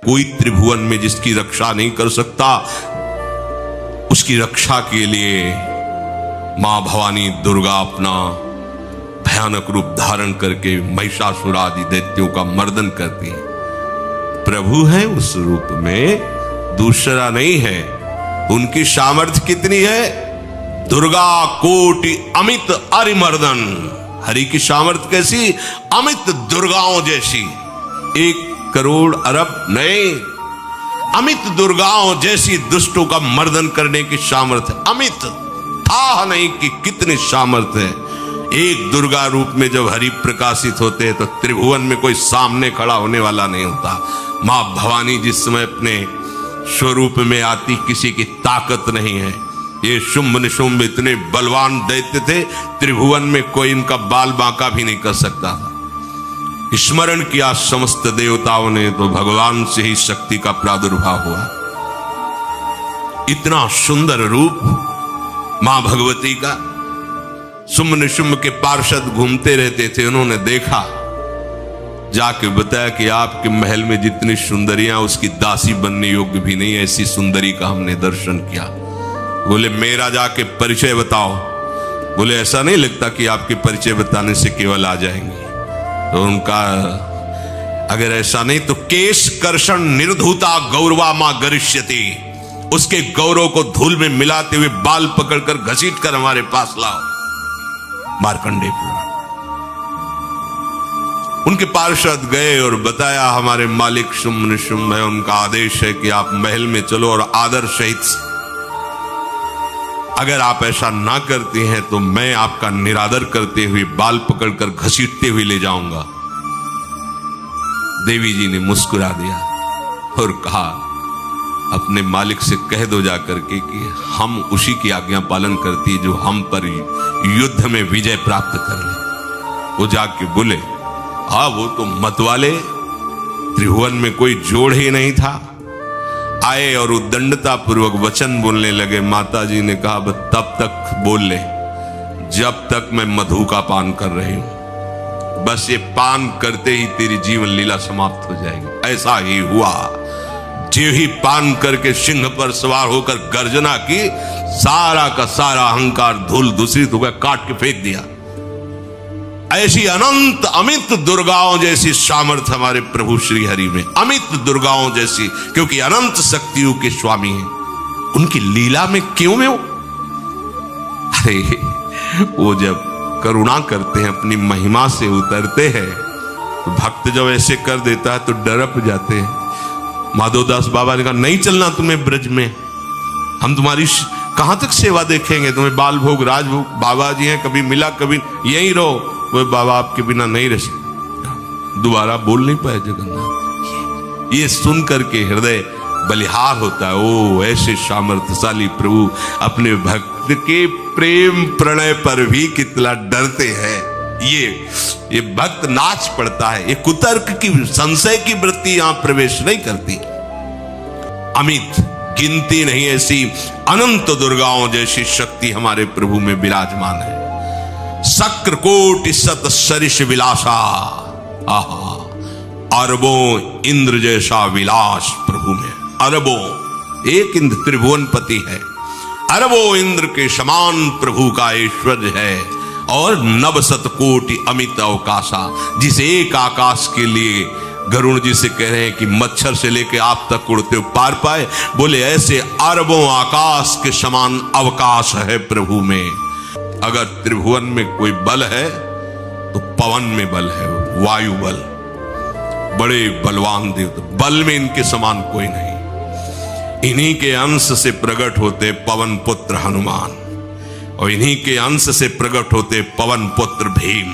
कोई त्रिभुवन में जिसकी रक्षा नहीं कर सकता, उसकी रक्षा के लिए मां भवानी दुर्गा अपना भयानक रूप धारण करके महिषासुर आदि दैत्यों का मर्दन करती है। प्रभु है उस रूप में, दूसरा नहीं है। उनकी सामर्थ्य कितनी है? दुर्गा कोटि अमित अरिमर्दन। हरि की सामर्थ्य कैसी? अमित दुर्गाओं जैसी। 1 करोड़ अरब नहीं, अमित दुर्गाओं जैसी दुष्टों का मर्दन करने की सामर्थ्य। अमित था नहीं कि कितनी सामर्थ्य है। एक दुर्गा रूप में जब हरि प्रकाशित होते हैं तो त्रिभुवन में कोई सामने खड़ा होने वाला नहीं होता। मां भवानी जिस समय अपने स्वरूप में आती, किसी की ताकत नहीं है। ये शुंभ निशुंभ इतने बलवान दैत्य थे, त्रिभुवन में कोई इनका बाल बांका भी नहीं कर सकता था। स्मरण किया समस्त देवताओं ने तो भगवान से ही शक्ति का प्रादुर्भाव हुआ। इतना सुंदर रूप मां भगवती का। शुंभ निशुंभ के पार्षद घूमते रहते थे, उन्होंने देखा, जाके बताया कि आपके महल में जितनी सुंदरियां उसकी दासी बनने योग्य भी नहीं, ऐसी सुंदरी का हमने दर्शन किया। बोले मेरा जाके परिचय बताओ। बोले ऐसा नहीं लगता कि आपके परिचय बताने से केवल आ जाएंगे। तो उनका अगर ऐसा नहीं तो केश कर्षण निर्धूता गौरवा मां गरिष्यति, उसके गौरव को धूल में मिलाते हुए बाल पकड़कर घसीट कर हमारे पास लाओ। मार्कंडेय पुराण। उनके पार्षद गए और बताया हमारे मालिक शुंभ निशुंभ है, उनका आदेश है कि आप महल में चलो और आदर सहित, अगर आप ऐसा ना करते हैं तो मैं आपका निरादर करते हुए बाल पकड़कर घसीटते हुए ले जाऊंगा। देवी जी ने मुस्कुरा दिया और कहा अपने मालिक से कह दो जाकर के कि हम उसी की आज्ञा पालन करती जो हम पर युद्ध में विजय प्राप्त कर ले। वो जाके बोले हाँ वो तो मतवाले, त्रिभुवन में कोई जोड़ ही नहीं था। आए और उद्दंडता पूर्वक वचन बोलने लगे। माता जी ने कहा तब तक बोल ले जब तक मैं मधु का पान कर रही हूं। बस ये पान करते ही तेरी जीवन लीला समाप्त हो जाएगी। ऐसा ही हुआ। जो ही पान करके सिंह पर सवार होकर गर्जना की, सारा का सारा अहंकार धूल दूसरी हो गया, काट के फेंक दिया। ऐसी अनंत अमित दुर्गाओं जैसी सामर्थ्य हमारे प्रभु श्री हरि में, अमित दुर्गाओं जैसी, क्योंकि अनंत शक्तियों के स्वामी हैं। उनकी लीला में क्यों में हो? अरे वो जब करुणा करते हैं, अपनी महिमा से उतरते हैं, तो भक्त जब ऐसे कर देता है तो डरप जाते हैं। माधवदास बाबा ने कहा नहीं चलना तुम्हें ब्रज में, हम तुम्हारी कहां तक सेवा देखेंगे, तुम्हें बाल भोग राजभोग। बाबा जी हैं, कभी मिला कभी यहीं रहो। वो बाबा आपके बिना नहीं रह सकते। दोबारा बोल नहीं पाए जगन्नाथ। ये सुन करके हृदय बलिहार होता है। ओ ऐसे सामर्थ्यशाली प्रभु अपने भक्त के प्रेम प्रणय पर भी कितना डरते हैं। ये भक्त नाच पड़ता है। ये कुतर्क की, संशय की वृत्ति यहां प्रवेश नहीं करती। अमित गिनती नहीं ऐसी अनंत दुर्गाओं जैसी शक्ति हमारे प्रभु में विराजमान है। शक्र कोटि सत सरिष विलासा, आहा अरबों इंद्र जैसा विलास प्रभु में। अरबों, एक इंद्र त्रिभुवनपति है, अरबों इंद्र के समान प्रभु का ऐश्वर्य है। और नव शत कोटि अमित अवकाशा, जिस एक आकाश के लिए गरुड़ जी से कह रहे हैं कि मच्छर से लेके आप तक उड़ते हो पार पाए, बोले ऐसे अरबों आकाश के समान अवकाश है प्रभु में। अगर त्रिभुवन में कोई बल है तो पवन में बल है, वायु बल। बड़े बलवान देव, बल में इनके समान कोई नहीं। इन्हीं के अंश से प्रकट होते पवन पुत्र हनुमान, और इन्हीं के अंश से प्रकट होते पवन पुत्र भीम।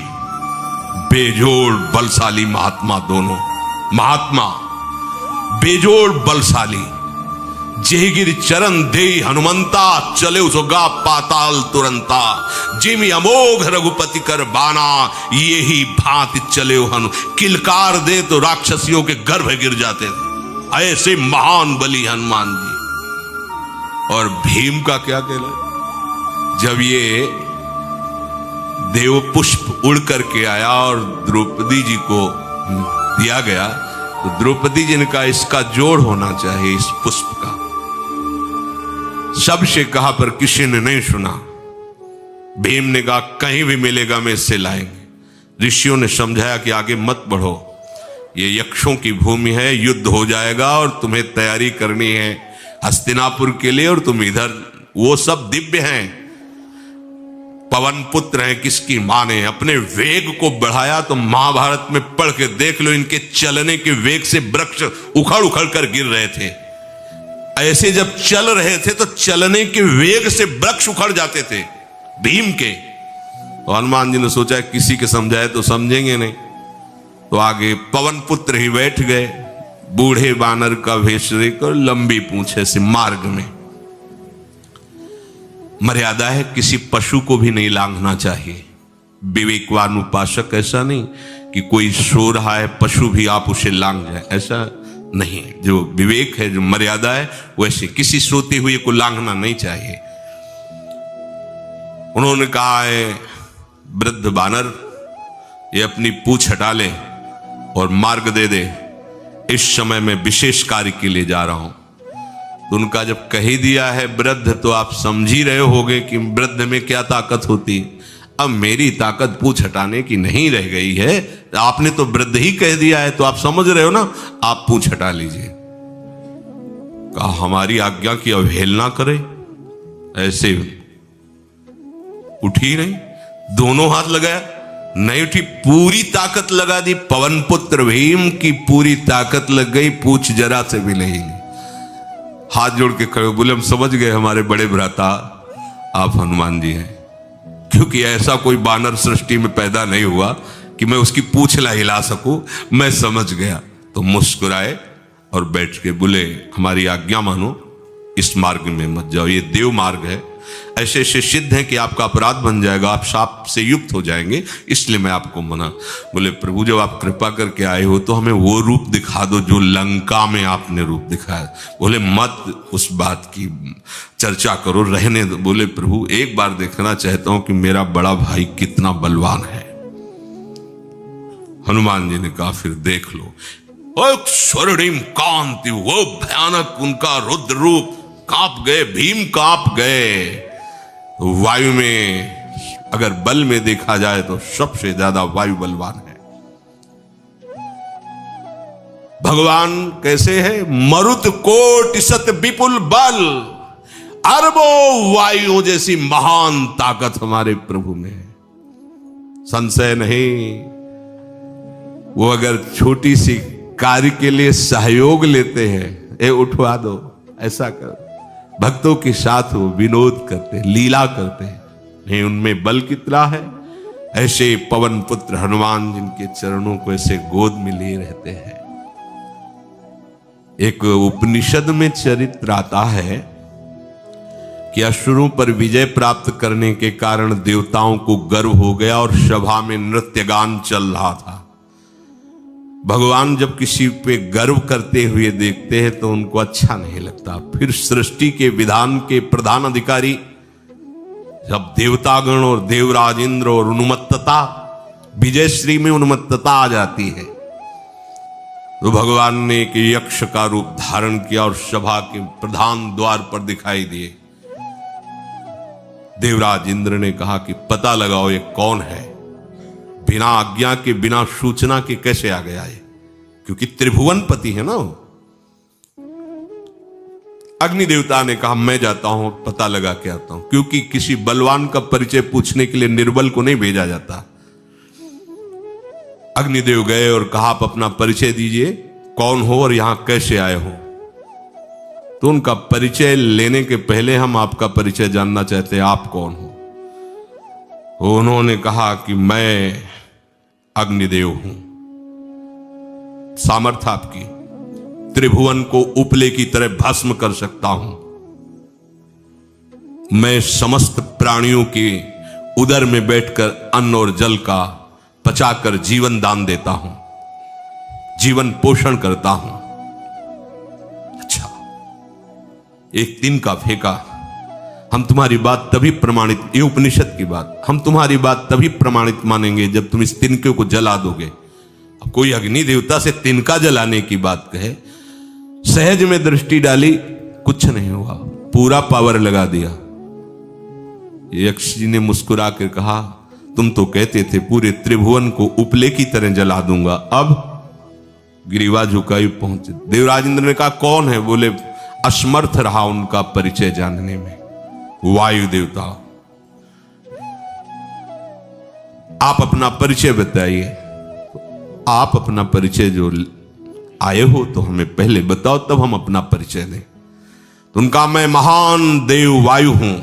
बेजोड़ बलशाली महात्मा, दोनों महात्मा बेजोड़ बलशाली। जेगिर चरण दे हनुमंता, चले उसगा पाताल तुरंता। जिमि अमोघ रघुपति कर बाना, ये ही भांति चले हनु। किलकार दे तो राक्षसियों के गर्भ गिर जाते थे। ऐसे महान बली हनुमान जी। और भीम का क्या कहना? जब ये देव पुष्प उड़ करके आया और द्रौपदी जी को दिया गया, तो द्रौपदी जी ने कहा इसका जोड़ होना चाहिए इस पुष्प का। सबसे कहा पर किसी ने नहीं सुना। भीम ने कहा कहीं भी मिलेगा मैं इससे लाएंगे। ऋषियों ने समझाया कि आगे मत बढ़ो, ये यक्षों की भूमि है, युद्ध हो जाएगा और तुम्हें तैयारी करनी है हस्तिनापुर के लिए, और तुम इधर, वो सब दिव्य हैं, पवन पुत्र हैं, किसकी माने। अपने वेग को बढ़ाया तो महाभारत में पढ़ के देख लो, इनके चलने के वेग से वृक्ष उखड़ उखड़ कर गिर रहे थे। ऐसे जब चल रहे थे तो चलने के वेग से वृक्ष उखड़ जाते थे भीम के। तो हनुमान जी ने सोचा किसी के समझाए तो समझेंगे नहीं, तो आगे पवन पुत्र ही बैठ गए, बूढ़े बानर का वेश लेकर, लंबी पूंछे से। मार्ग में मर्यादा है, किसी पशु को भी नहीं लांघना चाहिए। विवेकवान उपासक ऐसा नहीं कि कोई सो रहा है पशु भी आप उसे लांघ जाए, ऐसा नहीं। जो विवेक है, जो मर्यादा है, वैसे किसी सोते हुए को लांघना नहीं चाहिए। उन्होंने कहा है वृद्ध बानर ये अपनी पूंछ हटा ले और मार्ग दे दे, इस समय मैं विशेष कार्य के लिए जा रहा हूं। तो उनका जब कह ही दिया है वृद्ध, तो आप समझ ही रहे होगे कि वृद्ध में क्या ताकत होती। अब मेरी ताकत पूंछ हटाने की नहीं रह गई है, आपने तो वृद्ध ही कह दिया है, तो आप समझ रहे हो ना, आप पूंछ हटा लीजिए। कहा हमारी आज्ञा की अवहेलना करे, ऐसे उठी नहीं, दोनों हाथ लगाया, नहीं उठी, पूरी ताकत लगा दी। पवन पुत्र भीम की पूरी ताकत लग गई, पूंछ जरा से भी नहीं ली। हाथ जोड़ के खड़े बोले हम समझ गए हमारे बड़े भ्राता आप हनुमान जी हैं, क्योंकि ऐसा कोई बानर सृष्टि में पैदा नहीं हुआ कि मैं उसकी पूंछ ला हिला सकूं। मैं समझ गया। तो मुस्कुराए और बैठ के बोले हमारी आज्ञा मानो, इस मार्ग में मत जाओ, ये देव मार्ग है, ऐसे ऐसे सिद्ध हैं कि आपका अपराध बन जाएगा, आप शाप से युक्त हो जाएंगे, इसलिए मैं आपको मना। बोले प्रभु जब आप कृपा करके आए हो तो हमें वो रूप दिखा दो जो लंका में आपने रूप दिखाया। बोले मत उस बात की चर्चा करो, रहने दो। बोले प्रभु एक बार देखना चाहता हूं कि मेरा बड़ा भाई कितना बलवान है। हनुमान जी ने कहा फिर देख लो। स्वर्णिम कांति, वो भयानक उनका रुद्र रूप, कांप गए, भीम कांप गए। वायु में अगर बल में देखा जाए तो सबसे ज्यादा वायु बलवान है। भगवान कैसे है? मरुत कोट सत विपुल बल, अरबों वायुओं जैसी महान ताकत हमारे प्रभु में है, संशय नहीं। वो अगर छोटी सी कार्य के लिए सहयोग लेते हैं, ए उठवा दो, ऐसा कर, भक्तों के साथ वो विनोद करते, लीला करते हैं, नहीं उनमें बल कितना है। ऐसे पवन पुत्र हनुमान जिनके चरणों को ऐसे गोद में लिए रहते हैं। एक उपनिषद में चरित्र आता है कि असुरों पर विजय प्राप्त करने के कारण देवताओं को गर्व हो गया और सभा में नृत्य गान चल रहा था। भगवान जब किसी पे गर्व करते हुए देखते हैं तो उनको अच्छा नहीं लगता। फिर सृष्टि के विधान के प्रधान अधिकारी जब देवतागण और देवराज इंद्र और उन्मत्तता, विजयश्री में उन्मत्तता आ जाती है, तो भगवान ने एक यक्ष का रूप धारण किया और सभा के प्रधान द्वार पर दिखाई दिए। देवराज इंद्र ने कहा कि पता लगाओ ये कौन है, बिना आज्ञा के, बिना सूचना के कैसे आ गया है, क्योंकि त्रिभुवनपति है ना। अग्नि देवता ने कहा मैं जाता हूं, पता लगा के आता हूं, क्योंकि किसी बलवान का परिचय पूछने के लिए निर्बल को नहीं भेजा जाता। अग्निदेव गए और कहा आप अपना परिचय दीजिए, कौन हो और यहां कैसे आए हो। तो उनका परिचय लेने के पहले हम आपका परिचय जानना चाहते हैं, आप कौन हो। उन्होंने कहा कि मैं अग्निदेव हूं, सामर्थ्य आपकी, त्रिभुवन को उपले की तरह भस्म कर सकता हूं। मैं समस्त प्राणियों के उदर में बैठकर अन्न और जल का पचाकर जीवन दान देता हूं, जीवन पोषण करता हूं। अच्छा, एक दिन का फेंका, हम तुम्हारी बात तभी प्रमाणित, ये उपनिषद की बात, हम तुम्हारी बात तभी प्रमाणित मानेंगे जब तुम इस तिनके को जला दोगे। कोई अग्नि देवता से तिनका जलाने की बात कहे, सहज में दृष्टि डाली, कुछ नहीं हुआ, पूरा पावर लगा दिया। यक्ष जी ने मुस्कुरा कर कहा, तुम तो कहते थे पूरे त्रिभुवन को उपले की तरह जला दूंगा, अब ग्रीवा झुकाई पहुंचे। देवराज इंद्र ने कहा कौन है? बोले असमर्थ रहा उनका परिचय जानने में। वायु देवता, आप अपना परिचय बताइए। आप अपना परिचय जो आए हो तो हमें पहले बताओ, तब हम अपना परिचय दें। तो उनका, मैं महान देव वायु हूं,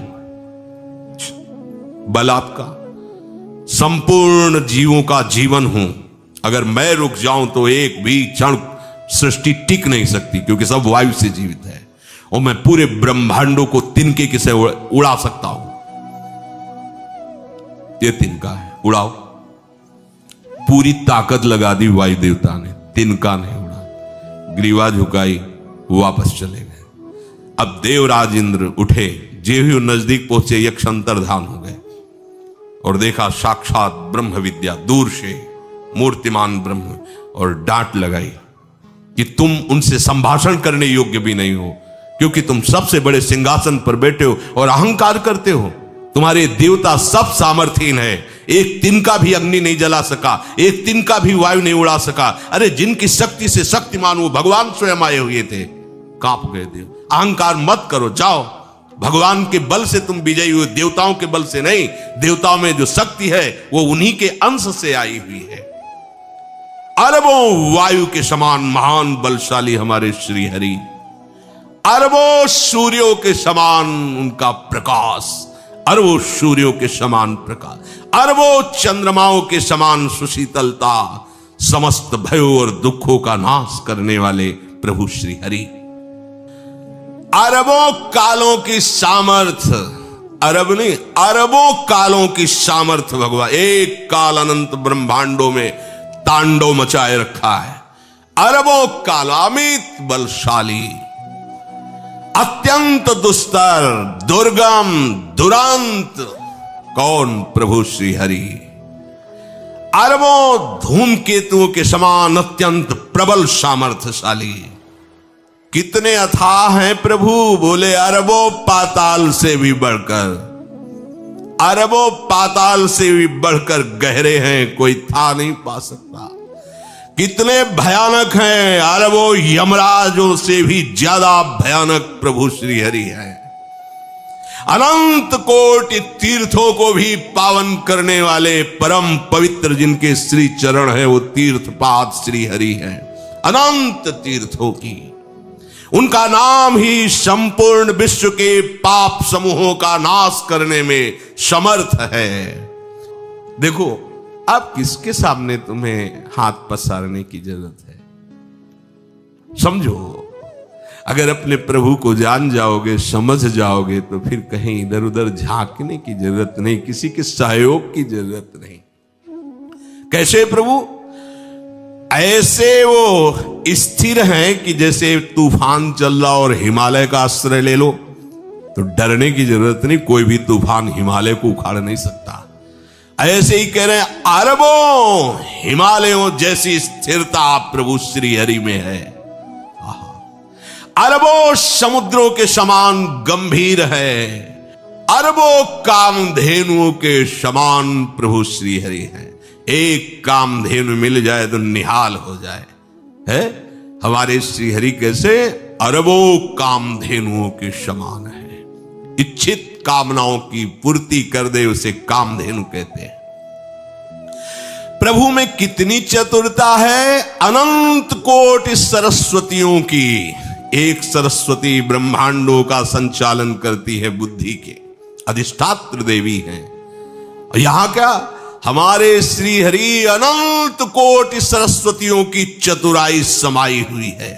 बल आपका, संपूर्ण जीवों का जीवन हूं। अगर मैं रुक जाऊं तो एक भी क्षण सृष्टि टिक नहीं सकती, क्योंकि सब वायु से जीवित है, और मैं पूरे ब्रह्मांडों को तिनके किसे उड़ा सकता हूं। ये तिनका है, उड़ाओ। पूरी ताकत लगा दी वायु देवता ने, तिनका नहीं उड़ा। ग्रीवा झुकाई, वापस चले गए। अब देवराज इंद्र उठे, जे ही नजदीक पहुंचे यक्ष अंतर्धान हो गए, और देखा साक्षात ब्रह्म विद्या दूर से मूर्तिमान ब्रह्म, और डांट लगाई कि तुम उनसे संभाषण करने योग्य भी नहीं हो, क्योंकि तुम सबसे बड़े सिंहासन पर बैठे हो और अहंकार करते हो। तुम्हारे देवता सब सामर्थ्यहीन है, एक तिनका भी अग्नि नहीं जला सका, एक तिनका भी वायु नहीं उड़ा सका। अरे जिनकी शक्ति से शक्तिमान वो भगवान स्वयं आए हुए थे, कांप गए देव। अहंकार मत करो, जाओ, भगवान के बल से तुम विजयी हुए, देवताओं के बल से नहीं। देवताओं में जो शक्ति है वो उन्हीं के अंश से आई हुई है। अरबों वायु के समान महान बलशाली हमारे श्री हरि, अरबों सूर्यों के समान उनका प्रकाश, अरबों सूर्यों के समान प्रकाश, अरबों चंद्रमाओं के समान सुशीतलता, समस्त भयों और दुखों का नाश करने वाले प्रभु श्री हरि। अरबों कालों की सामर्थ्य, अरब नहीं, अरबों कालों की सामर्थ्य भगवान, एक काल अनंत ब्रह्मांडों में तांडव मचाए रखा है। अरबों काल, अमित बलशाली, अत्यंत दुस्तर, दुर्गम, दुरांत, कौन? प्रभु श्री हरि। अरबों धूमकेतुओं के समान अत्यंत प्रबल सामर्थ्यशाली। कितने अथाह हैं प्रभु? बोले अरबों पाताल से भी बढ़कर, अरबों पाताल से भी बढ़कर गहरे हैं, कोई था नहीं पा सकता। कितने भयानक हैं? अरबों यमराजों से भी ज्यादा भयानक प्रभु श्री हरि हैं। अनंत कोटि तीर्थों को भी पावन करने वाले परम पवित्र जिनके श्री चरण है, वो तीर्थपाद श्री हरि हैं। अनंत तीर्थों की, उनका नाम ही संपूर्ण विश्व के पाप समूहों का नाश करने में समर्थ है। देखो, अब किसके सामने तुम्हें हाथ पसारने की जरूरत है? समझो, अगर अपने प्रभु को जान जाओगे, समझ जाओगे, तो फिर कहीं इधर उधर झांकने की जरूरत नहीं, किसी के सहयोग की जरूरत नहीं। कैसे प्रभु? ऐसे वो स्थिर हैं कि जैसे तूफान चल रहा और हिमालय का आश्रय ले लो तो डरने की जरूरत नहीं, कोई भी तूफान हिमालय को उखाड़ नहीं सकता। ऐसे ही कह रहे हैं, अरबों हिमालयों जैसी स्थिरता प्रभु श्री हरि में है। अरबों समुद्रों के समान गंभीर है, अरबों कामधेनुओं के समान प्रभु श्री हरि है। एक कामधेनु मिल जाए तो निहाल हो जाए, है हमारे श्री हरि कैसे? अरबों कामधेनुओं के समान है। इच्छित कामनाओं की पूर्ति कर दे उसे कामधेनु कहते हैं। प्रभु में कितनी चतुरता है! अनंत कोटि सरस्वतियों की एक सरस्वती ब्रह्मांडों का संचालन करती है, बुद्धि के अधिष्ठात्र देवी हैं। यहां क्या, हमारे श्री हरि अनंत कोटि सरस्वतियों की चतुराई समाई हुई है।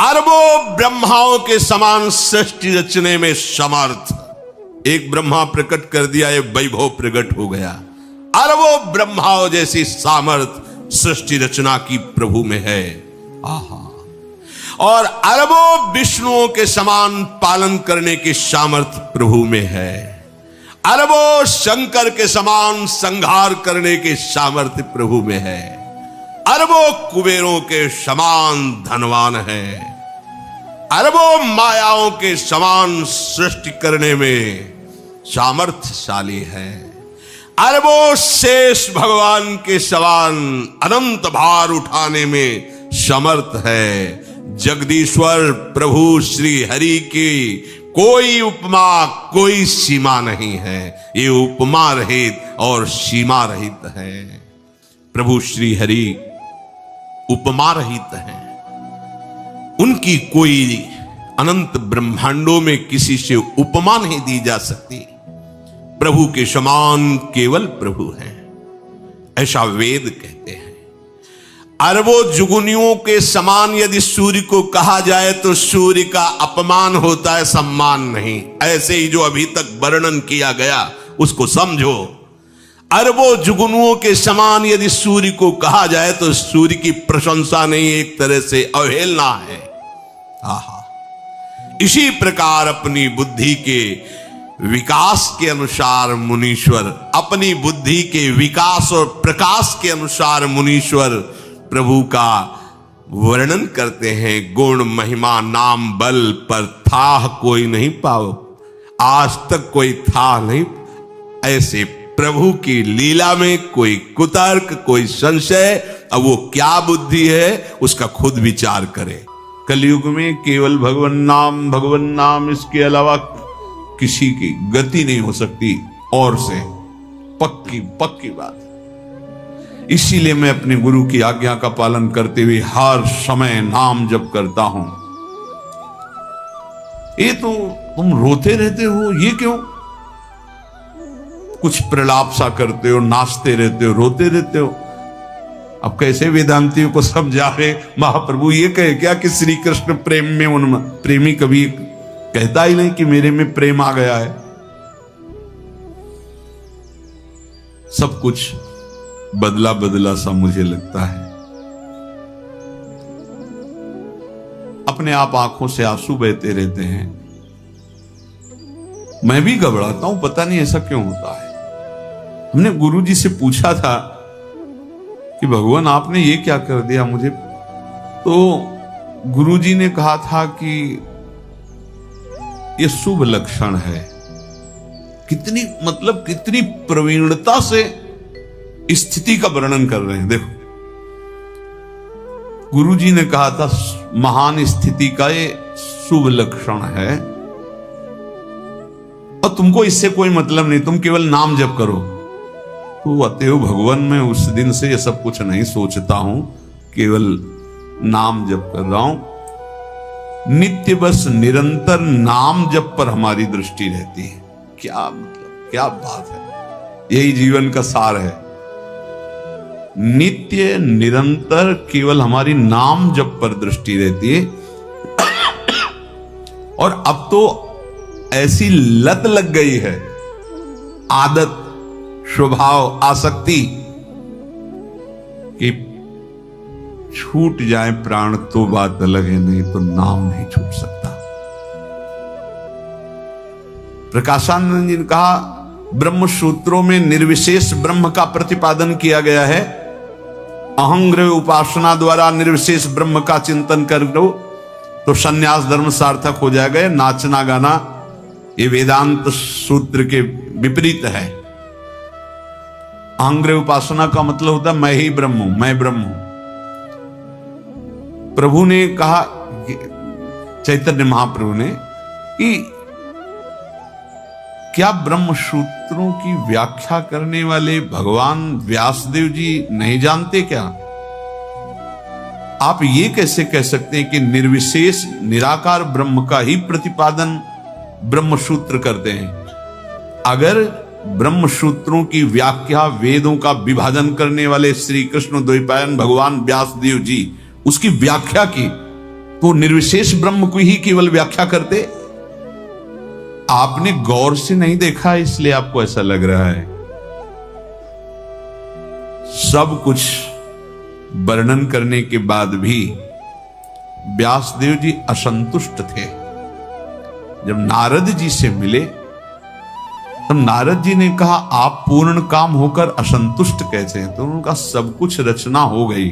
अरबों ब्रह्माओं के समान सृष्टि रचने में समर्थ। एक ब्रह्मा प्रकट कर दिया, ये वैभव प्रकट हो गया। अरबों ब्रह्माओं जैसी सामर्थ सृष्टि रचना की प्रभु में है। आहा! और अरबों विष्णुओं के समान पालन करने की सामर्थ प्रभु में है। अरबों शंकर के समान संहार करने के सामर्थ्य प्रभु में है। अरबों कुबेरों के समान धनवान है, अरबों मायाओं के समान सृष्टि करने में सामर्थ्यशाली है, अरबों शेष भगवान के समान अनंत भार उठाने में समर्थ है। जगदीश्वर प्रभु श्री हरि की कोई उपमा कोई सीमा नहीं है, ये उपमा रहित और सीमा रहित है। प्रभु श्री हरि उपमा रहित है, उनकी कोई अनंत ब्रह्मांडों में किसी से उपमा नहीं दी जा सकती। प्रभु के समान केवल प्रभु हैं, ऐसा वेद कहते हैं। अरबों जुगुनियों के समान यदि सूर्य को कहा जाए तो सूर्य का अपमान होता है, सम्मान नहीं। ऐसे ही जो अभी तक वर्णन किया गया उसको समझो। अरबों जुगनुओं के समान यदि सूर्य को कहा जाए तो सूर्य की प्रशंसा नहीं, एक तरह से अवहेलना है। आहा, इसी प्रकार अपनी बुद्धि के विकास के अनुसार मुनीश्वर, अपनी बुद्धि के विकास और प्रकाश के अनुसार मुनीश्वर प्रभु का वर्णन करते हैं। गुण महिमा नाम बल पर था कोई नहीं पाओ, आज तक कोई था नहीं। ऐसे प्रभु की लीला में कोई कुतर्क कोई संशय, अब वो क्या बुद्धि है उसका खुद विचार करे। कलयुग में केवल भगवन नाम, इसके अलावा किसी की गति नहीं हो सकती और से, पक्की बात। इसीलिए मैं अपने गुरु की आज्ञा का पालन करते हुए हर समय नाम जप करता हूं। ये तो तुम रोते रहते हो, ये क्यों? कुछ प्रलाप सा करते हो, नाचते रहते हो, रोते रहते हो। अब कैसे वेदांतियों को समझावे? महाप्रभु ये कहे क्या कि श्री कृष्ण प्रेम में उनमें प्रेमी कभी कहता ही नहीं कि मेरे में प्रेम आ गया है। सब कुछ बदला बदला सा मुझे लगता है। अपने आप आंखों से आंसू बहते रहते हैं, मैं भी घबराता हूं, पता नहीं ऐसा क्यों होता है। हमने गुरुजी से पूछा था कि भगवान आपने ये क्या कर दिया मुझे, तो गुरुजी ने कहा था कि ये शुभ लक्षण है। कितनी प्रवीणता से स्थिति का वर्णन कर रहे हैं। देखो, गुरुजी ने कहा था महान स्थिति का ये शुभ लक्षण है और तुमको इससे कोई मतलब नहीं, तुम केवल नाम जप करो। तो अतएव भगवान मैं उस दिन से ये सब कुछ नहीं सोचता हूं, केवल नाम जप कर रहा हूं। नित्य बस निरंतर नाम जप पर हमारी दृष्टि रहती है। क्या मतलब, क्या बात है, यही जीवन का सार है। नित्य निरंतर केवल हमारी नाम जप पर दृष्टि रहती है। और अब तो ऐसी लत लग गई है, आदत, स्वभाव, आसक्ति कि छूट जाए प्राण तो बात अलग है, नहीं तो नाम नहीं छूट सकता। प्रकाशानंद जी ने कहा ब्रह्म सूत्रों में निर्विशेष ब्रह्म का प्रतिपादन किया गया है। अहंग्रह उपासना द्वारा निर्विशेष ब्रह्म का चिंतन कर लो तो संन्यास धर्म सार्थक हो जाएगा। नाचना गाना ये वेदांत सूत्र के विपरीत है। अहंग्रह उपासना का मतलब होता है मैं ही ब्रह्म हूं, मैं ब्रह्म हूं। प्रभु ने कहा, चैतन्य महाप्रभु ने, कि क्या ब्रह्म सूत्रों की व्याख्या करने वाले भगवान व्यासदेव जी नहीं जानते क्या? आप ये कैसे कह सकते हैं कि निर्विशेष निराकार ब्रह्म का ही प्रतिपादन ब्रह्म सूत्र करते हैं? अगर ब्रह्म सूत्रों की व्याख्या वेदों का विभाजन करने वाले श्री कृष्ण द्वैपायन भगवान व्यासदेव जी उसकी व्याख्या की, तो निर्विशेष ब्रह्म को ही केवल व्याख्या करते। आपने गौर से नहीं देखा इसलिए आपको ऐसा लग रहा है। सब कुछ वर्णन करने के बाद भी व्यासदेव जी असंतुष्ट थे। जब नारद जी से मिले तब नारद जी ने कहा आप पूर्ण काम होकर असंतुष्ट कैसे हैं? तो उनका सब कुछ रचना हो गई,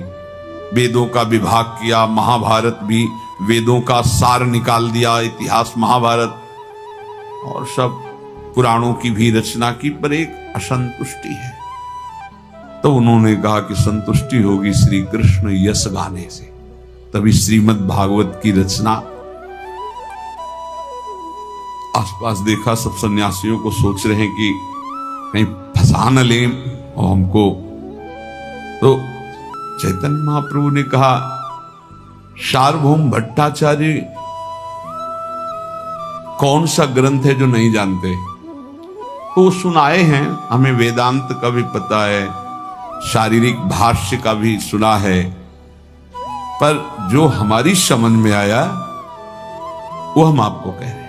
वेदों का विभाग किया, महाभारत भी वेदों का सार निकाल दिया, इतिहास महाभारत और सब पुराणों की भी रचना की, पर एक असंतुष्टि है। तो उन्होंने कहा कि संतुष्टि होगी श्री कृष्ण यश गाने से। तभी श्रीमद् भागवत की रचना। आसपास देखा, सब सन्यासियों को सोच रहे हैं कि कहीं फंसा न लें और हमको। तो चैतन्य महाप्रभु ने कहा, सार्वभौम भट्टाचार्य कौन सा ग्रंथ है जो नहीं जानते? तो सुनाए हैं, हमें वेदांत का भी पता है, शारीरिक भाष्य का भी सुना है, पर जो हमारी समझ में आया वो हम आपको कह रहे हैं।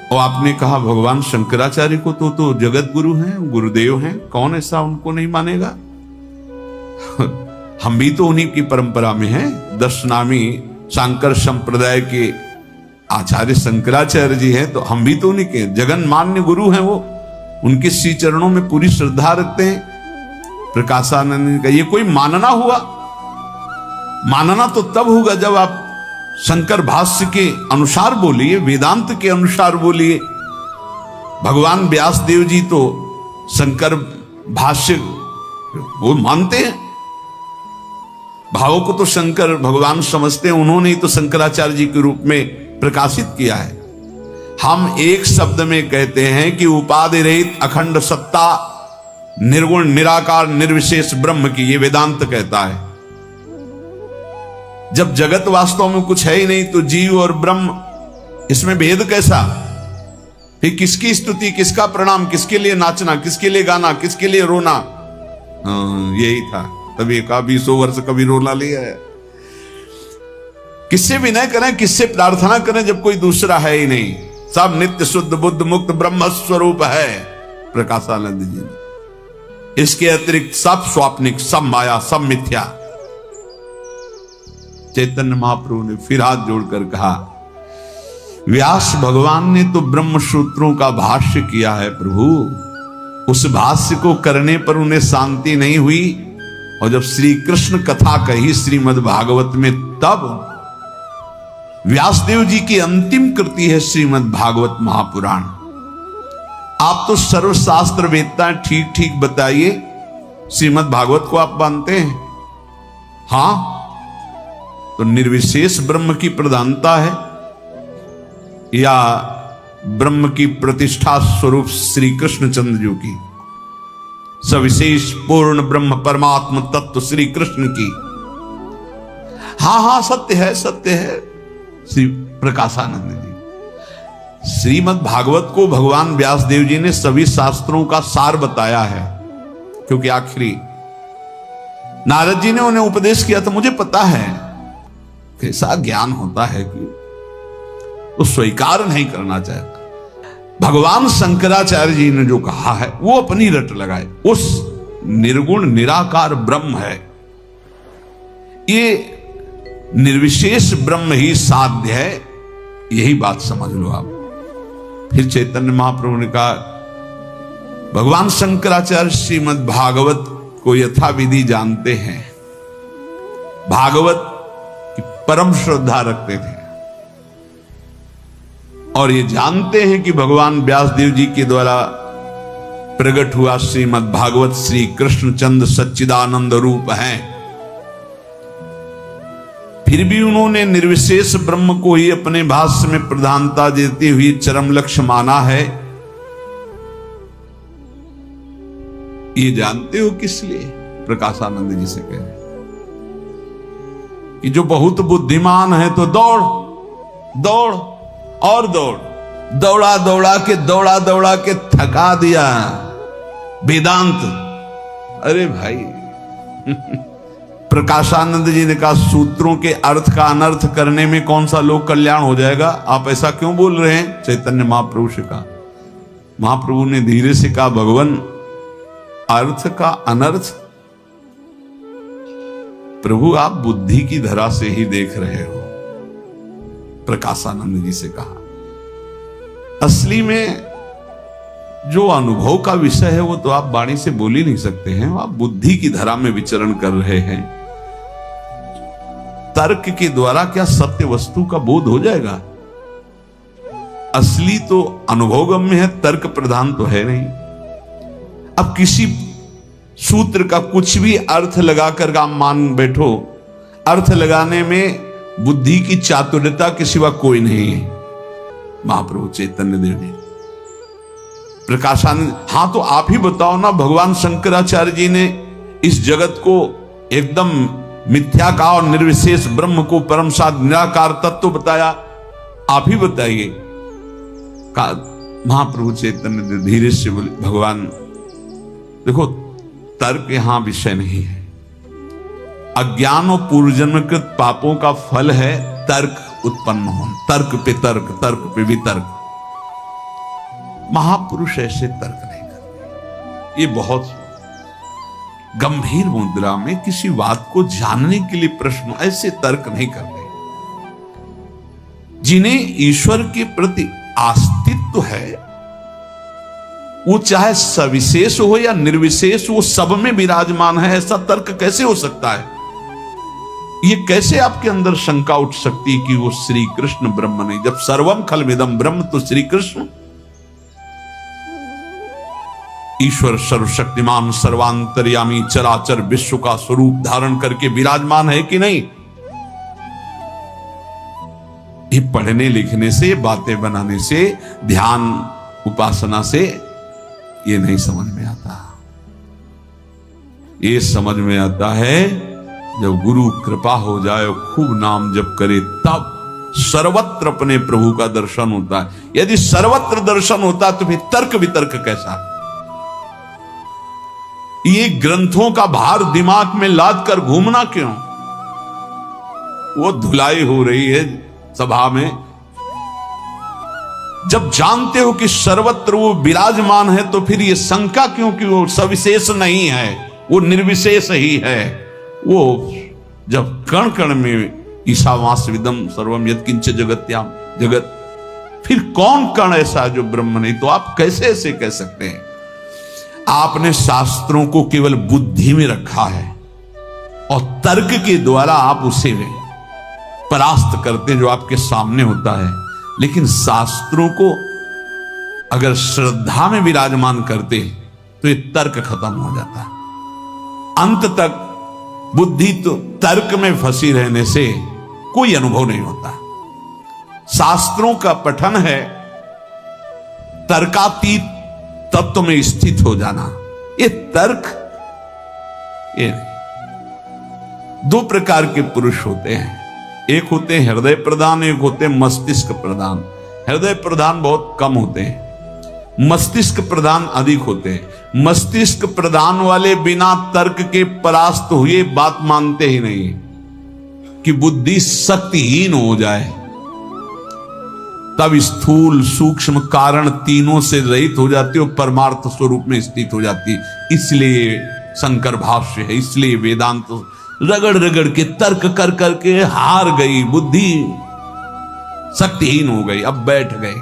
और आपने कहा भगवान शंकराचार्य को तो जगत गुरु हैं, गुरुदेव हैं, कौन ऐसा उनको नहीं मानेगा? हम भी तो उन्हीं की परंपरा में हैं। दशनामी शांकर संप्रदाय के आचार्य शंकराचार्य जी हैं, तो हम भी तो उन्हीं के जगन मान्य गुरु हैं। वो उनके श्री चरणों में पूरी श्रद्धा रखते हैं। प्रकाशानंद का ये कोई मानना हुआ? मानना तो तब होगा जब आप शंकर भाष्य के अनुसार बोलिए, वेदांत के अनुसार बोलिए। भगवान व्यास देव जी तो शंकर भाष्य वो मानते हैं, भावों को तो शंकर भगवान समझते हैं, उन्होंने ही तो शंकराचार्य जी के रूप में प्रकाशित किया है। हम एक शब्द में कहते हैं कि उपाधि रहित अखंड सत्ता, निर्गुण निराकार निर्विशेष ब्रह्म की, ये वेदांत कहता है। जब जगत वास्तव में कुछ है ही नहीं तो जीव और ब्रह्म, इसमें भेद कैसा? फिर किसकी स्तुति, किसका प्रणाम, किसके लिए नाचना, किसके लिए गाना, किसके लिए रोना? यही था। तभी का 20 वर्ष कभी रोना लिया है। किससे विनय करें, किससे प्रार्थना करें जब कोई दूसरा है ही नहीं? सब नित्य शुद्ध बुद्ध मुक्त ब्रह्म स्वरूप है प्रकाशानंद जी ने। इसके अतिरिक्त सब स्वाप्निक, सब माया, सब मिथ्या। चैतन्य महाप्रभु ने फिर हाथ जोड़कर कहा, व्यास भगवान ने तो ब्रह्म सूत्रों का भाष्य किया है प्रभु, उस भाष्य को करने पर उन्हें शांति नहीं हुई, और जब श्री कृष्ण कथा कही श्रीमद् भागवत में, तब व्यासदेव जी की अंतिम कृति है श्रीमद् भागवत महापुराण। आप तो सर्वशास्त्र वेदता, ठीक ठीक बताइए, श्रीमद् भागवत को आप मानते हैं? हां, तो निर्विशेष ब्रह्म की प्रधानता है या ब्रह्म की प्रतिष्ठा स्वरूप श्री कृष्णचंद्र जी की, सविशेष पूर्ण ब्रह्म परमात्म तत्व श्री कृष्ण की? हां हां, सत्य है, सत्य है। श्री प्रकाशानंद जी, श्रीमद् भागवत को भगवान व्यासदेव जी ने सभी शास्त्रों का सार बताया है, क्योंकि आखिरी नारद जी ने उन्हें उपदेश किया था। मुझे पता है कैसा ज्ञान होता है कि तो स्वीकार नहीं करना चाहता। भगवान शंकराचार्य जी ने जो कहा है वो अपनी रट लगाए, उस निर्गुण निराकार ब्रह्म है, ये निर्विशेष ब्रह्म ही साध्य है, यही बात समझ लो आप। फिर चैतन्य महाप्रभु ने कहा, भगवान शंकराचार्य श्रीमद् भागवत को यथाविधि जानते हैं, भागवत की परम श्रद्धा रखते थे, और ये जानते हैं कि भगवान व्यासदेव जी के द्वारा प्रकट हुआ श्रीमद् भागवत श्री कृष्णचंद्र सच्चिदानंद रूप हैं। फिर भी उन्होंने निर्विशेष ब्रह्म को ही अपने भाष्य में प्रधानता देते हुए चरम लक्ष्य माना है। ये जानते हो किस लिए? प्रकाशानंद जी से कह रहे कि जो बहुत बुद्धिमान है तो दौड़ दौड़ और दौड़, दौड़ा दौड़ा के थका दिया वेदांत। अरे भाई प्रकाशानंद जी ने कहा, सूत्रों के अर्थ का अनर्थ करने में कौन सा लोक कल्याण हो जाएगा? आप ऐसा क्यों बोल रहे हैं? चैतन्य महाप्रभु से कहा। महाप्रभु ने धीरे से कहा, भगवान अर्थ का अनर्थ प्रभु आप बुद्धि की धरा से ही देख रहे हो। प्रकाशानंद जी से कहा, असली में जो अनुभव का विषय है वो तो आप वाणी से बोल ही नहीं सकते हैं, आप बुद्धि की धरा में विचरण कर रहे हैं। तर्क के द्वारा क्या सत्य वस्तु का बोध हो जाएगा? असली तो अनुभवगम्य है, तर्क प्रधान तो है नहीं। अब किसी सूत्र का कुछ भी अर्थ लगाकर आप मान बैठो, अर्थ लगाने में बुद्धि की चातुर्यता के सिवा कोई नहीं है। महाप्रभु चैतन्य देव ने प्रकाशानंद, हाँ तो आप ही बताओ ना, भगवान शंकराचार्य जी ने इस जगत को एकदम मिथ्या का और निर्विशेष ब्रह्म को परम साध निराकार तत्व बताया, आप ही बताइए। महाप्रभु चैतन्य देव धीरे से बोले, भगवान देखो तर्क यहां विषय नहीं है, अज्ञान और पूर्वजन्मकृत पापों का फल है तर्क उत्पन्न होना, तर्क पे तर्क, तर्क पे वितर्क। महापुरुष ऐसे तर्क नहीं करते। ये बहुत गंभीर मुद्रा में किसी बात को जानने के लिए प्रश्न, ऐसे तर्क नहीं करते। जिन्हें ईश्वर के प्रति अस्तित्व है, वो चाहे सविशेष हो या निर्विशेष, वो सब में विराजमान है, ऐसा तर्क कैसे हो सकता है? ये कैसे आपके अंदर शंका उठ सकती है कि वो श्री कृष्ण ब्रह्म नहीं? जब सर्वम खलमिदम ब्रह्म, तो श्री कृष्ण ईश्वर सर्वशक्तिमान सर्वांतर्यामी चराचर विश्व का स्वरूप धारण करके विराजमान है कि नहीं? ये पढ़ने लिखने से, बातें बनाने से, ध्यान उपासना से ये नहीं समझ में आता। ये समझ में आता है जब गुरु कृपा हो जाए, खूब नाम जप करे, तब सर्वत्र अपने प्रभु का दर्शन होता है। यदि सर्वत्र दर्शन होता तो फिर तर्क वितर्क कैसा? ये ग्रंथों का भार दिमाग में लाद कर घूमना क्यों? वो धुलाई हो रही है सभा में। जब जानते हो कि सर्वत्र वो विराजमान है, तो फिर ये शंका क्यों कि वो सविशेष नहीं है, वो निर्विशेष ही है। वो जब कण कण में ईशावास्यविदम सर्वम यत्किंच जगत्याम जगत, फिर कौन कण ऐसा जो ब्रह्म नहीं? तो आप कैसे ऐसे कह सकते हैं? आपने शास्त्रों को केवल बुद्धि में रखा है और तर्क के द्वारा आप उसे परास्त करते हैं जो आपके सामने होता है। लेकिन शास्त्रों को अगर श्रद्धा में विराजमान करते तो ये तर्क खत्म हो जाता है। अंत तक बुद्धि तो तर्क में फंसी रहने से कोई अनुभव नहीं होता। शास्त्रों का पठन है तर्कातीत तत्व में स्थित हो जाना। ये तर्क, ये दो प्रकार के पुरुष होते हैं, एक होते हैं हृदय प्रधान, एक होते हैं मस्तिष्क प्रधान। हृदय प्रधान बहुत कम होते हैं, मस्तिष्क प्रधान अधिक होते हैं। मस्तिष्क प्रधान वाले बिना तर्क के परास्त हुए बात मानते ही नहीं कि बुद्धि शक्तिहीन हो जाए, तब स्थूल सूक्ष्म कारण तीनों से रहित हो जाती है और परमार्थ स्वरूप में स्थित हो जाती है। इसलिए शंकर भाष्य है, इसलिए वेदांत रगड़ रगड़ के तर्क कर करके हार गई, बुद्धि शक्तिहीन हो गई। अब बैठ गए,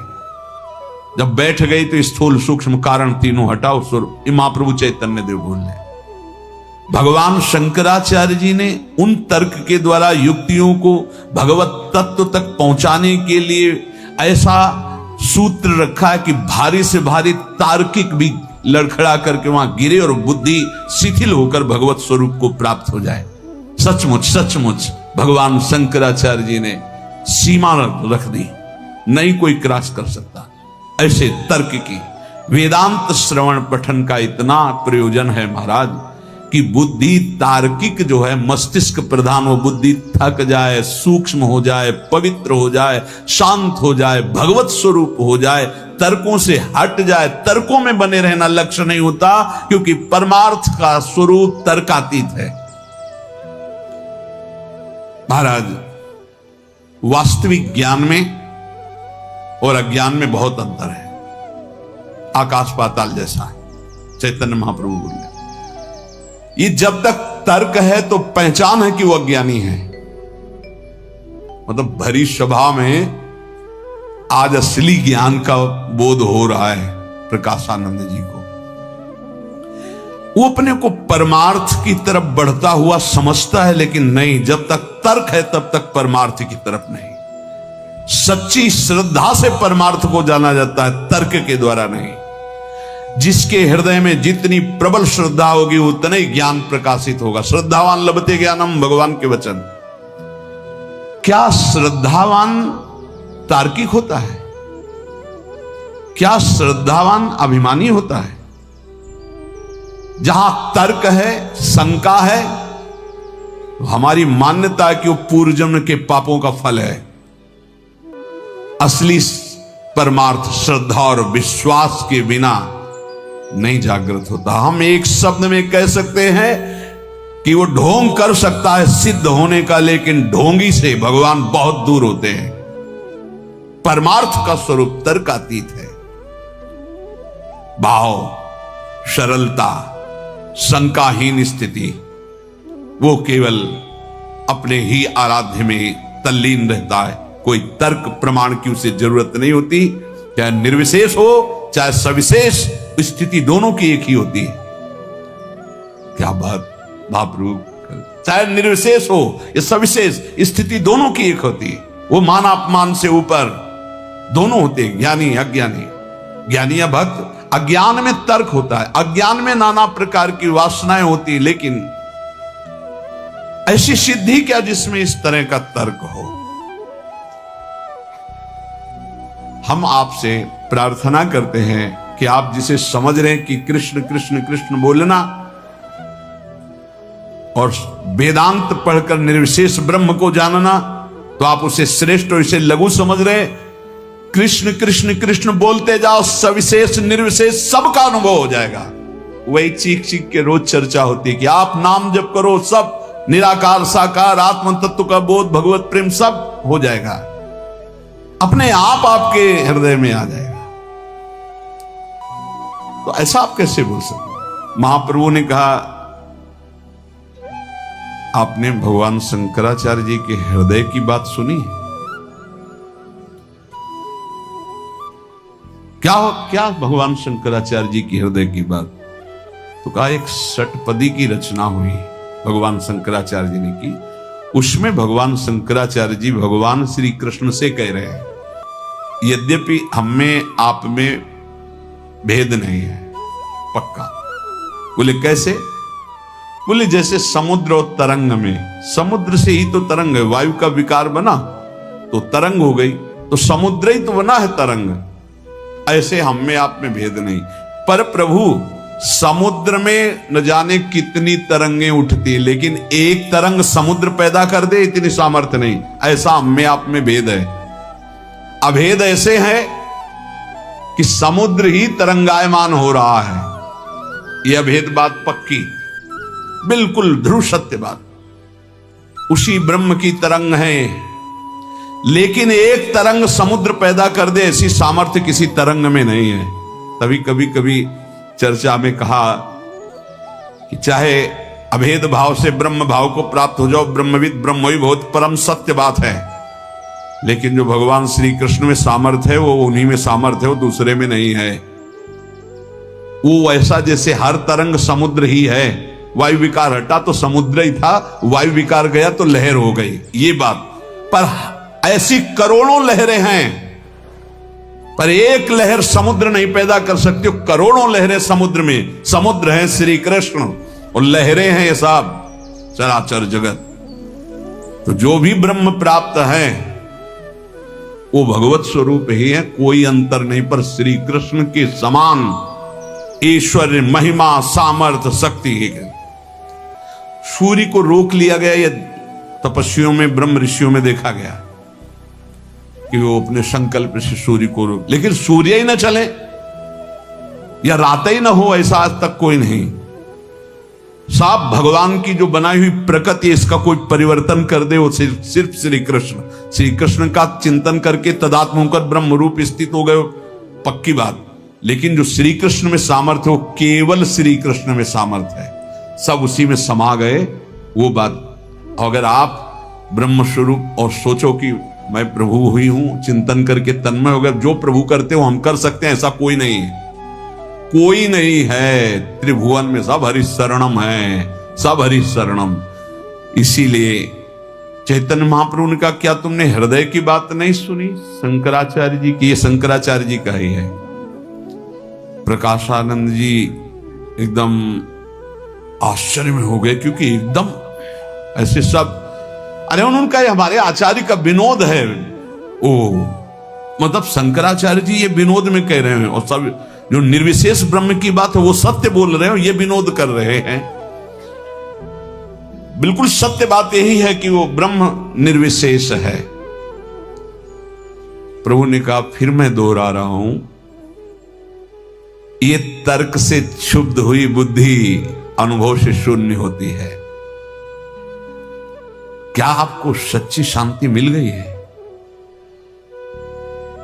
जब बैठ गई तो स्थूल सूक्ष्म कारण तीनों हटाओ स्वरूप। महाप्रभु चैतन्य देव बोल रहे, भगवान शंकराचार्य जी ने उन तर्क के द्वारा युक्तियों को भगवत तत्व तक पहुंचाने के लिए ऐसा सूत्र रखा है कि भारी से भारी तार्किक भी लड़खड़ा करके वहां गिरे और बुद्धि शिथिल होकर भगवत स्वरूप को प्राप्त हो जाए। सचमुच सचमुच भगवान शंकराचार्य जी ने सीमा रख दी, नहीं कोई क्रॉस कर सकता। ऐसे तर्क की वेदांत श्रवण पठन का इतना प्रयोजन है महाराज कि बुद्धि तार्किक जो है मस्तिष्क प्रधान हो, बुद्धि थक जाए, सूक्ष्म हो जाए, पवित्र हो जाए, शांत हो जाए, भगवत स्वरूप हो जाए, तर्कों से हट जाए। तर्कों में बने रहना लक्ष्य नहीं होता, क्योंकि परमार्थ का स्वरूप तर्कातीत है। महाराज वास्तविक ज्ञान में और अज्ञान में बहुत अंतर है, आकाश पाताल जैसा है। चैतन्य महाप्रभु बोले, ये जब तक तर्क है तो पहचान है कि वो अज्ञानी है। मतलब भरी सभा में आज असली ज्ञान का बोध हो रहा है प्रकाशानंद जी को। वो अपने को परमार्थ की तरफ बढ़ता हुआ समझता है, लेकिन नहीं, जब तक तर्क है तब तक परमार्थ की तरफ नहीं। सच्ची श्रद्धा से परमार्थ को जाना जाता है, तर्क के द्वारा नहीं। जिसके हृदय में जितनी प्रबल श्रद्धा होगी उतना ही ज्ञान प्रकाशित होगा। श्रद्धावान लभते ज्ञानम, भगवान के वचन। क्या श्रद्धावान तार्किक होता है? क्या श्रद्धावान अभिमानी होता है? जहां तर्क है, शंका है, हमारी मान्यता है कि वो पूर्व जन्म के पापों का फल है। असली परमार्थ श्रद्धा और विश्वास के बिना नहीं जागृत होता। हम एक शब्द में कह सकते हैं कि वो ढोंग कर सकता है सिद्ध होने का, लेकिन ढोंगी से भगवान बहुत दूर होते हैं। परमार्थ का स्वरूप तर्कातीत है। भाव, सरलता, शंकाहीन स्थिति, वो केवल अपने ही आराध्य में तल्लीन रहता है। कोई तर्क प्रमाण की उसे जरूरत नहीं होती। चाहे निर्विशेष हो चाहे सविशेष, स्थिति दोनों की एक ही होती है। क्या बात महाप्रभु! चाहे निर्विशेष हो या सविशेष, स्थिति दोनों की एक होती है। वो मान अपमान से ऊपर दोनों होते हैं, ज्ञानी अज्ञानी, ज्ञानी या भक्त। अज्ञान में तर्क होता है, अज्ञान में नाना प्रकार की वासनाएं होती है, लेकिन ऐसी सिद्धि क्या जिसमें इस तरह का तर्क हो। हम आपसे प्रार्थना करते हैं कि आप जिसे समझ रहे हैं कि कृष्ण कृष्ण कृष्ण बोलना और वेदांत पढ़कर निर्विशेष ब्रह्म को जानना, तो आप उसे श्रेष्ठ और इसे लघु समझ रहे हैं। कृष्ण कृष्ण कृष्ण बोलते जाओ, सविशेष निर्विशेष सबका अनुभव हो जाएगा। वही चीख चीख के रोज चर्चा होती है कि आप नाम जप करो, सब निराकार साकार आत्म तत्व का बोध, भगवत प्रेम सब हो जाएगा, अपने आप आपके हृदय में आ जाएगा। तो ऐसा आप कैसे बोल सकते? महाप्रभु ने कहा, आपने भगवान शंकराचार्य जी के हृदय की बात सुनी? क्या भगवान शंकराचार्य जी की हृदय की बात? तो कहा एक षटपदी की रचना हुई भगवान शंकराचार्य जी ने की। उसमें भगवान शंकराचार्य जी भगवान श्री कृष्ण से कह रहे हैं, यद्यपि हम में आप में भेद नहीं है, पक्का। बोले कैसे? बोले जैसे समुद्र और तरंग में, समुद्र से ही तो तरंग है, वायु का विकार बना तो तरंग हो गई, तो समुद्र ही तो बना है तरंग। ऐसे हम में आप में भेद नहीं। पर प्रभु, समुद्र में न जाने कितनी तरंगें उठती, लेकिन एक तरंग समुद्र पैदा कर दे इतनी सामर्थ्य नहीं। ऐसा हम में आप में भेद है। अभेद ऐसे है कि समुद्र ही तरंगायमान हो रहा है। यह भेद बात पक्की, बिल्कुल ध्रुव सत्य बात। उसी ब्रह्म की तरंग है, लेकिन एक तरंग समुद्र पैदा कर दे ऐसी सामर्थ्य किसी तरंग में नहीं है। तभी कभी कभी चर्चा में कहा कि चाहे अभेद भाव से ब्रह्म भाव को प्राप्त हो जाओ, ब्रह्मविद ब्रह्म ही बहुत परम सत्य बात है, लेकिन जो भगवान श्री कृष्ण में सामर्थ्य है वो उन्हीं में सामर्थ्य है, वो दूसरे में नहीं है। वो ऐसा जैसे हर तरंग समुद्र ही है। वायु विकार हटा तो समुद्र ही था, वायु विकार गया तो लहर हो गई, ये बात। पर ऐसी करोड़ों लहरें हैं, पर एक लहर समुद्र नहीं पैदा कर सकती। करोड़ों लहरें समुद्र में, समुद्र है श्री कृष्ण और लहरें हैं ये सब चराचर जगत। तो जो भी ब्रह्म प्राप्त है वो भगवत स्वरूप ही है, कोई अंतर नहीं। पर श्री कृष्ण के समान ऐश्वर्य, महिमा, सामर्थ्य, शक्ति है। सूर्य को रोक लिया गया, ये तपस्वियों में, ब्रह्म ऋषियों में देखा गया कि वो अपने संकल्प से सूर्य को रोक, लेकिन सूर्य ही न चले या रात ही न हो, ऐसा आज तक कोई नहीं। साफ भगवान की जो बनाई हुई प्रकृति, इसका कोई परिवर्तन कर दे वो सिर्फ श्री कृष्ण। श्री कृष्ण का चिंतन करके तदात्म होकर ब्रह्म रूप स्थित हो गए, पक्की बात। लेकिन जो श्री कृष्ण में सामर्थ्य वो केवल श्री कृष्ण में सामर्थ्य है, सब उसी में समा गए, वो बात। अगर आप ब्रह्म स्वरूप और सोचो कि मैं प्रभु हुई हूं, चिंतन करके तन्मय हो गए, जो प्रभु करते हो हम कर सकते हैं, ऐसा कोई नहीं है। कोई नहीं है त्रिभुवन में, सब हरिशरणम है, सब हरिशरणम। इसीलिए चैतन्य महाप्रभु ने कहा, क्या तुमने हृदय की बात नहीं सुनी शंकराचार्य जी की? ये शंकराचार्य जी का ही है। प्रकाशानंद जी एकदम आश्चर्य में हो गए, क्योंकि एकदम ऐसे सब, अरे उनका हमारे आचार्य का विनोद है। ओ मतलब शंकराचार्य जी ये विनोद में कह रहे हैं, और सब जो निर्विशेष ब्रह्म की बात है वो सत्य बोल रहे हो, ये विनोद कर रहे हैं। बिल्कुल सत्य बात यही है कि वो ब्रह्म निर्विशेष है। प्रभु ने कहा, फिर मैं दोहरा रहा हूं, ये तर्क से क्षुब्ध हुई बुद्धि अनुभव से शून्य होती है। क्या आपको सच्ची शांति मिल गई है?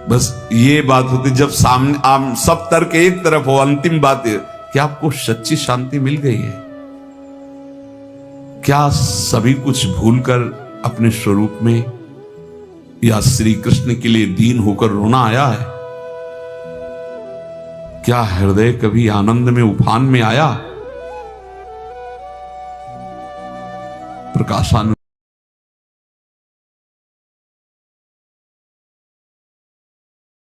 बस ये बात होती जब सामने सब तर्क एक तरफ हो, अंतिम बात है, क्या आपको सच्ची शांति मिल गई है? क्या सभी कुछ भूलकर अपने स्वरूप में या श्री कृष्ण के लिए दीन होकर रोना आया है? क्या हृदय कभी आनंद में उफान में आया? प्रकाशानंद